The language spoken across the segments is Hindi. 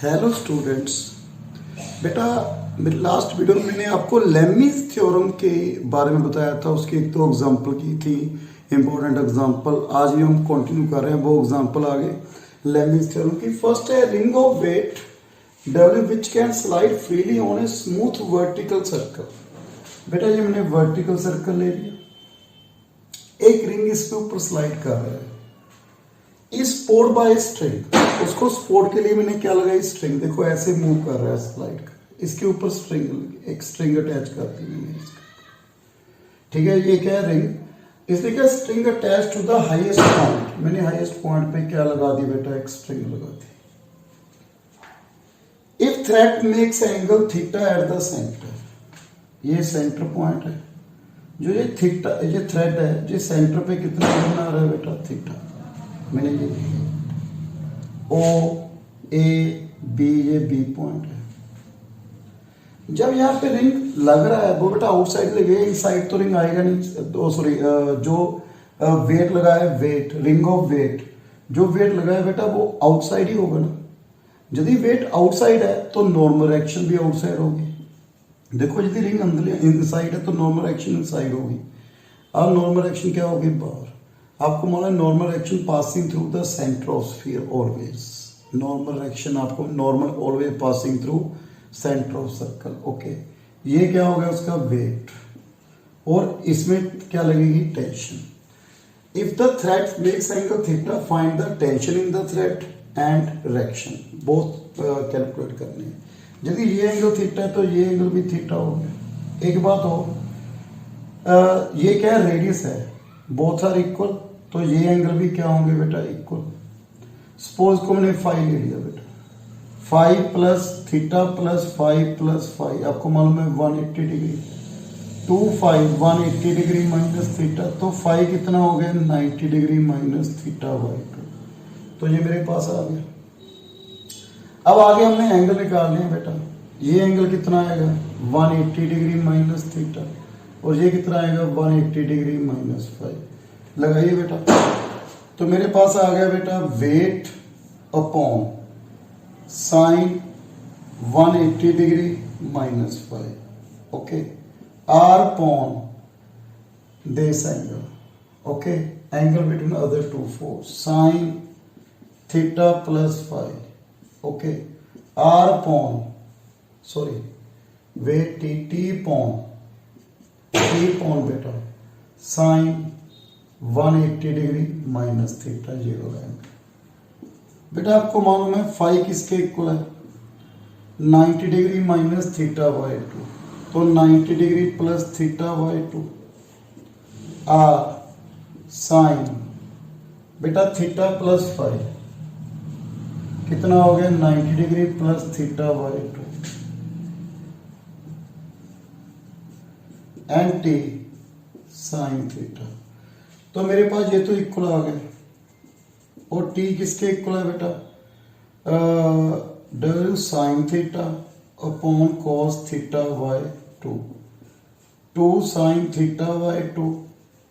Hello students. बेटा मेरे लास्ट वीडियो में मैंने आपको लेमीज थ्योरम के बारे में बताया था। उसकी एक तो एग्जांपल की थी, इंपॉर्टेंट एग्जांपल। आज भी हम कंटिन्यू कर रहे हैं वो एग्जांपल आगे लेमीज थ्योरम की। फर्स्ट है ring of weight W which can slide freely on a smooth vertical circle. बेटा ये मैंने वर्टिकल सर्कल ले लिया, एक रिंग इसके ऊपर स्लाइड कर रहा है, इस सपोर्ट बाय स्ट्रिंग। उसको सपोर्ट के लिए मैंने क्या लगाई, स्ट्रिंग। देखो ऐसे मूव कर रहा है स्लाइड कर, इसके ऊपर स्ट्रिंग, एक स्ट्रिंग अटैच कर दी मैंने इसका। ठीक है, ये क्या है, रिंग। इसलिए क्या, string attach to the highest point. मैंने हाईएस्ट पॉइंट पे क्या लगा दी बेटा, एक स्ट्रिंग लगा दी। If thread makes angle theta at the centre, ये सेंटर पॉइंट है, जो ये थीटा, ये थ्रेड है, जो सेंटर पे कितना बना रहा है बेटा, थीटा। मैंने ये ओ ए बी, ये बी पॉइंट है। जब यहाँ पे रिंग लग रहा है वो बेटा आउटसाइड लगे, इनसाइड तो रिंग आएगा नहीं। सॉरी, जो वेट लगा है, वेट, रिंग ऑफ वेट, जो वेट लगा है बेटा वो आउटसाइड ही होगा ना। यदि वेट आउटसाइड है तो नॉर्मल एक्शन भी आउटसाइड होगी। देखो यदि रिंग अंदर इनसाइड है तो नॉर्मल एक्शन इनसाइड होगी। अब नॉर्मल एक्शन क्या होगी, बाहर। आपको मालूम है normal action passing through the centre of sphere always. Normal action आपको normal always passing through centre of circle. Okay, ये क्या हो गया उसका वेट, और इसमें क्या लगेगी, tension. If the thread makes angle theta find the tension in the thread and direction. Both calculate करने हैं। यदि ये एंगल थीटा है तो ये एंगल भी थीटा हो गया। एक बात हो, ये क्या है, रेडियस है, बोथ आर इक्वल, तो ये एंगल भी क्या होंगे बेटा, इक्वल। सपोज को मैंने फाइव ले लिया बेटा, 5 प्लस थीटा प्लस 5 प्लस 5, आपको मालूम है 180 डिग्री। 2 5 180 डिग्री माइनस थीटा, तो 5 कितना हो गया, 90 डिग्री माइनस थीटा बाई 2। तो ये मेरे पास आ गया। अब आगे हमने एंगल निकालने हैं बेटा। ये एंगल कितना आएगा, 180 डिग्री माइनस थीटा, और ये कितना आएगा, 180 डिग्री माइनस 5। लगाइए बेटा। तो मेरे पास आ गया बेटा weight upon sine 180 degree minus 5। Okay, R upon this angle. Okay, angle between other two force, sine theta plus 5। Okay, R upon, sorry, weight T, T upon बेटा sine 180 degree minus theta, 0 angle. बेटा आपको मालूम है 5 किसके इक्वल है, 90 डिग्री माइनस थीटा बाई 2, तो 90 degree plus theta by 2, R sine बेटा थीटा प्लस 5 कितना हो गया, 90 degree plus theta by 2, and T sine theta. तो मेरे पास ये तो इक्वल आ गए, और टी किसके इक्वल है बेटा, double sine theta upon cos theta by 2, 2 sine theta by 2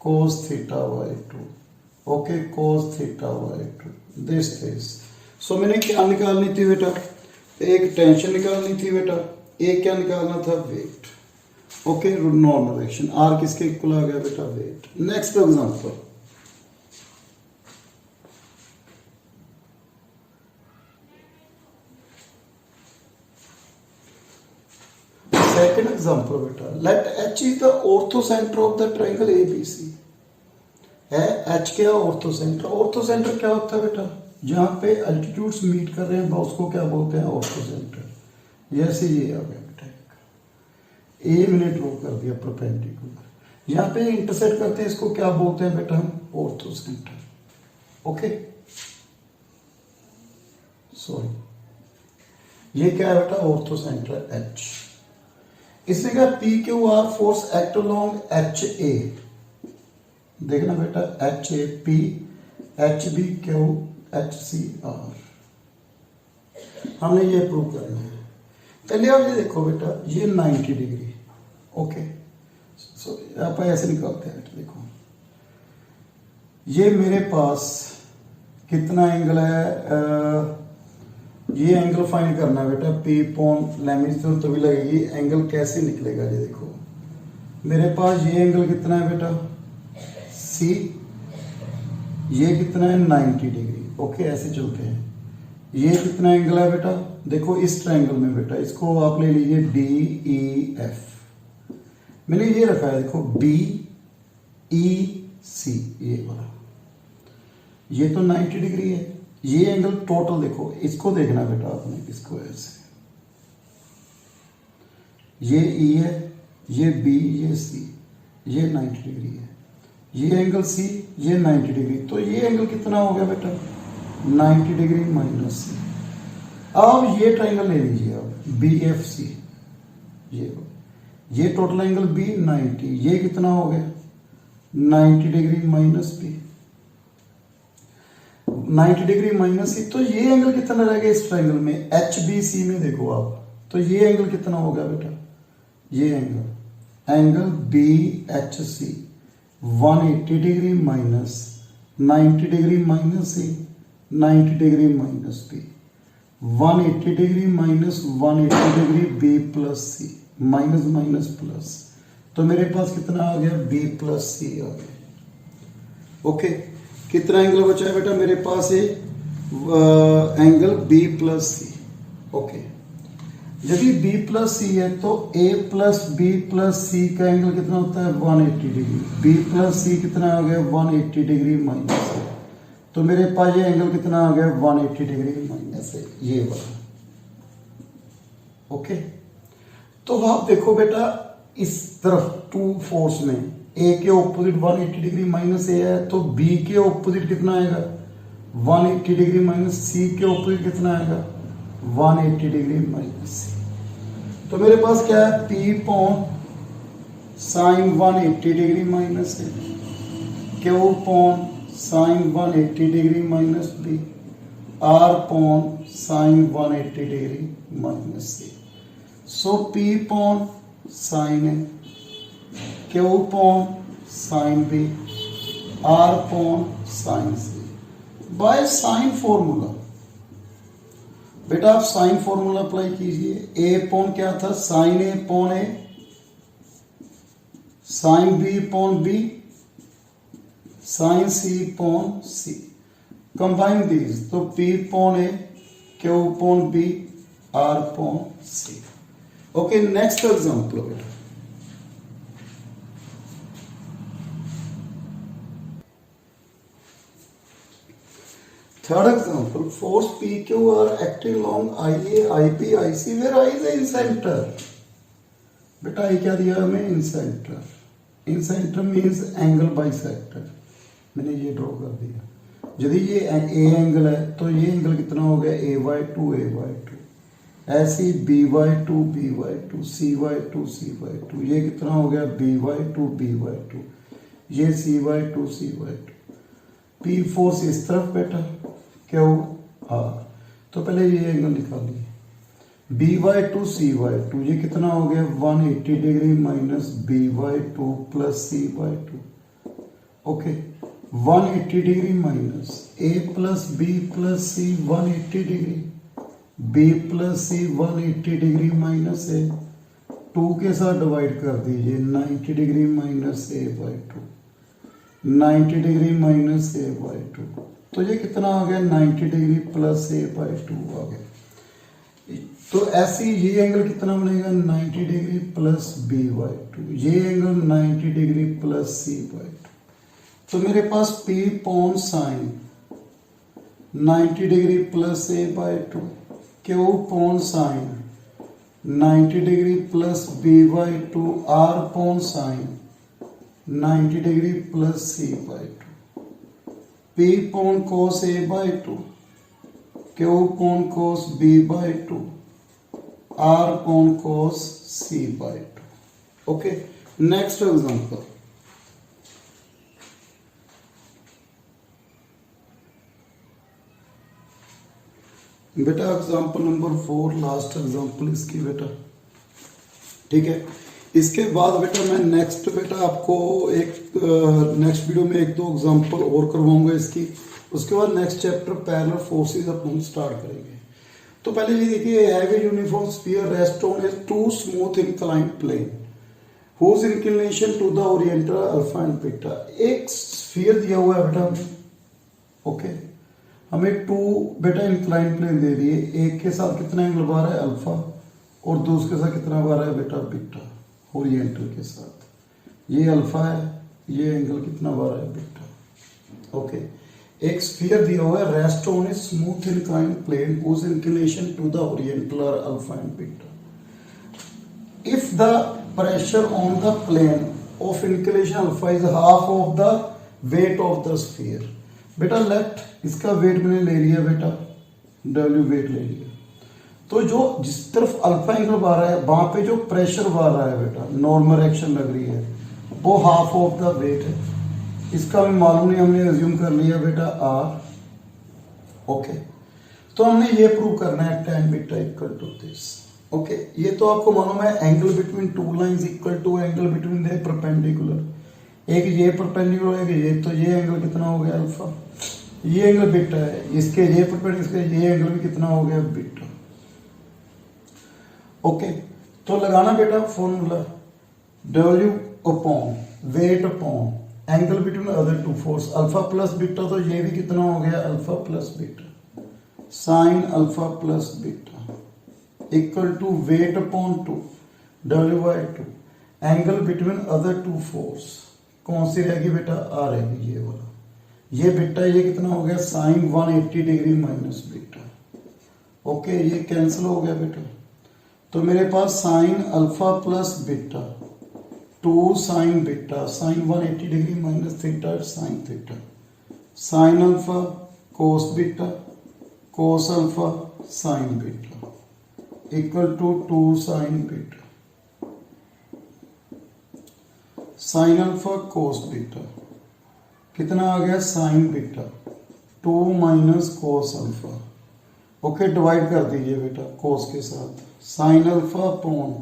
cos theta by 2। Okay, cos theta by 2, this. So मैंने क्या निकालनी थी बेटा, एक टेंशन निकालनी थी बेटा, एक क्या निकालना था, weight. Okay, normal action. R किसके इक्वल आ गया बेटा, weight. Next example, second example बेटा, let H is the orthocentre of the triangle ABC. है एच क्या, ऑर्थो सेंटर। ऑर्थो सेंटर क्या होता है बेटा, जहां पे अल्टीट्यूड्स मीट कर रहे हैं उसको क्या बोलते हैं, ऑर्थो सेंटर। जैसे ये आ गया बेटा, ए मैंने ड्रॉ कर दिया परपेंडिकुलर, यहाँ पे इंटरसेक्ट करते हैं, इसको क्या बोलते हैं बेटा हम, ऑर्थो सेंटर। ओके, सॉरी, ये क्या है बेटा, ऑर्थो सेंटर एच। इसने कहा P Q R force act along H A. देखना बेटा, H A P, H B Q, H C R, हमने ये प्रूव करना है। पहले आप ये देखो बेटा, ये 90 डिग्री। ओके, सो आप ऐसे निकालते हैं बेटा। देखो ये मेरे पास कितना एंगल है, ये एंगल फाइंड करना है बेटा, पी पॉन लैम्ब्डा तो तभी लगेगी। एंगल कैसे निकलेगा ये देखो, मेरे पास ये एंगल कितना है बेटा सी, ये कितना है 90 डिग्री। ओके ऐसे चलते हैं। ये कितना एंगल है बेटा, देखो इस ट्रायंगल में बेटा इसको आप ले लीजिए डी ई एफ। मैंने ये रखा है देखो बी ई सी, ये वाला, ये तो 90 डिग्री है। ये एंगल टोटल देखो, इसको देखना बेटा आपने, इसको ऐसे, ये ई है, ये बी, ये सी, ये 90 डिग्री है। ये एंगल सी, ये 90 डिग्री, तो ये एंगल कितना हो गया बेटा 90 डिग्री माइनस सी। अब ये ट्रायंगल ले लीजिए आप बी एफ सी, ये टोटल एंगल बी 90, ये कितना हो गया 90 degree minus B, 90 degree minus C. तो ये एंगल कितना रहेगा इस ट्रायंगल में एच बी सी में, देखो आप, तो ये एंगल कितना हो गया बेटा, ये angle B H C 180 degree minus 90 degree minus C, 90 degree minus B, 180 degree minus 180 degree B plus C, minus minus plus, तो मेरे पास कितना आ गया बी प्लस सी आ गया। ओके, कितना एंगल बचा है बेटा मेरे पास है एंगल बी प्लस सी। ओके, यदि बी प्लस सी है तो ए प्लस बी प्लस सी का एंगल कितना होता है 180 डिग्री, बी प्लस सी कितना आ गया 180 डिग्री माइनस है, तो मेरे पास ये एंगल कितना आ गया 180 डिग्री माइनस है, ये वाला। ओके, तो आप देखो बेटा इस तरफ टू फोर्स में ए के ऑपोजिट 180 डिग्री माइनस ए है, तो बी के ऑपोजिट कितना आएगा 180 डिग्री माइनस, सी के ऑपोजिट कितना आएगा 180 डिग्री माइनस सी। तो मेरे पास क्या है P upon sine 180 degree minus है, Q upon sine 180 degree minus B, R upon sine 180 degree minus C. सो पी पॉन साइन है, Q upon sine B, R upon sine C by sine formula. बेटा आप साइन फॉर्मूला अप्लाई कीजिए। ए पॉन क्या था sine A upon A, sine B upon B, sine C upon C, combine these, तो P upon A, Q upon B, R upon C. Okay, next example बेटा, third example, force PQ are acting along IA, IP, IC where I is in center. बेटा I क्या दिया हमें in center. In center means angle bisector. मैंने ये ड्रॉ कर दिया। यदि ये A एंगल है तो ये एंगल कितना हो गया AY2 AY2, ऐसी BY2 BY2, CY2 CY2, ये कितना हो गया BY2 BY2, ये CY2 CY2। P फोर्स इस तरफ बेटा, क्यू आर, तो पहले ये एंगल निकालिए BY2 CY2, ये कितना हो गया 180 degree minus BY2 plus CY2। Okay, 180 degree minus A plus B plus C 180 degree, B plus C 180 degree minus A, 2 के साथ डिवाइड कर दीजिए 90 degree minus A/2, 90 degree minus A/2, तो ये कितना आ गया 90 डिग्री प्लस A/2 आ गया। तो ऐसे ये एंगल कितना बनेगा 90 डिग्री प्लस B/2, ये एंगल 90 डिग्री प्लस C/2। तो मेरे पास P upon sine 90 degree plus A/2, Q upon sine 90 degree plus B/2, R upon sine 90 degree plus C/2, P upon cos A/2, Q upon cos B/2, R upon cos C/2। Okay, next example, बेटा एग्जांपल नंबर 4, लास्ट एग्जांपल इसकी बेटा, ठीक है। इसके बाद बेटा मैं नेक्स्ट बेटा आपको एक नेक्स्ट वीडियो में 1-2 एग्जांपल और करवाऊंगा इसकी। उसके बाद नेक्स्ट चैप्टर पैरेलल फोर्सेस अपन स्टार्ट करेंगे। तो पहले ये देखिए, have a uniform sphere rest on a two smooth inclined plane whose inclination to the oriental alpha and beta. एक स्फीयर दिया हुआ है बेटा हमें, ओके, हमें टू बेटा इंक्लाइन प्लेन दे दिए, एक के साथ कितना एंगल बना रहा है अल्फा और दूसरे के साथ कितना बना रहा है बेटा बीटा, ओरिएंटल के साथ। ये अल्फा है, ये एंगल कितना बना रहा है बीटा, ओके। एक स्फीयर दिया हुआ है rest on a smooth inclined plane whose inclination to the oriental are alpha and beta। If the pressure on the plane of inclination alpha is half of the weight of the sphere, बेटा लेट इसका वेट मैंने ले लिया बेटा, W वेट ले लिया, तो जो जिस तरफ अल्फा एंगल बा रहा है वहां पे जो प्रेशर बा रहा है बेटा, नॉर्मल एक्शन लग रही है, वो हाफ ऑफ द वेट है। इसका हमें मालूम नहीं, हमने अज्यूम कर लिया बेटा R, ओके। तो हमने ये प्रूव करना है tan beta equal to this, okay. ये तो आपको मालूम है, angle between two lines equal to angle between the perpendicular. एक ये परपेंडिकुलर है, ये तो ये एंगल कितना हो गया अल्फा, ये एंगल बीटा है, इसके ये परपेंडिकुलर, इसके ये एंगल भी कितना हो गया बीटा, ओके। तो लगाना बेटा formula, W upon weight upon angle between other two force, alpha plus beta, तो ये भी कितना हो गया alpha plus beta, sine alpha plus beta equal to weight upon two W by two, angle between other two force कौन सी रहेगी बेटा, आ रहेगी ये वाला, ये बीटा, ये कितना हो गया sine 180 degree minus beta, okay. ये कैंसिल हो गया बेटा, तो मेरे पास sine alpha plus beta two sine beta, sine 180 degree minus theta sine theta, sine alpha cos beta cos alpha sine beta equal to two sine beta, sine alpha cos beta कितना आ गया sine beta, two minus cos alpha, okay. Divide कर दीजिए बेटा कोस के साथ, sine alpha upon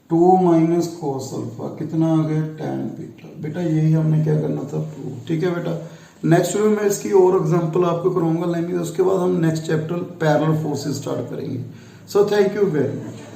to minus cos alpha कितना आ गया tan बीटा। बेटा यही हमने क्या करना था प्रूव, ठीक है बेटा। नेक्स्ट वीडियो में इसकी और एग्जांपल आपको करूंगा लेंगे, उसके बाद हम next chapter parallel forces start करेंगे। So thank you very much.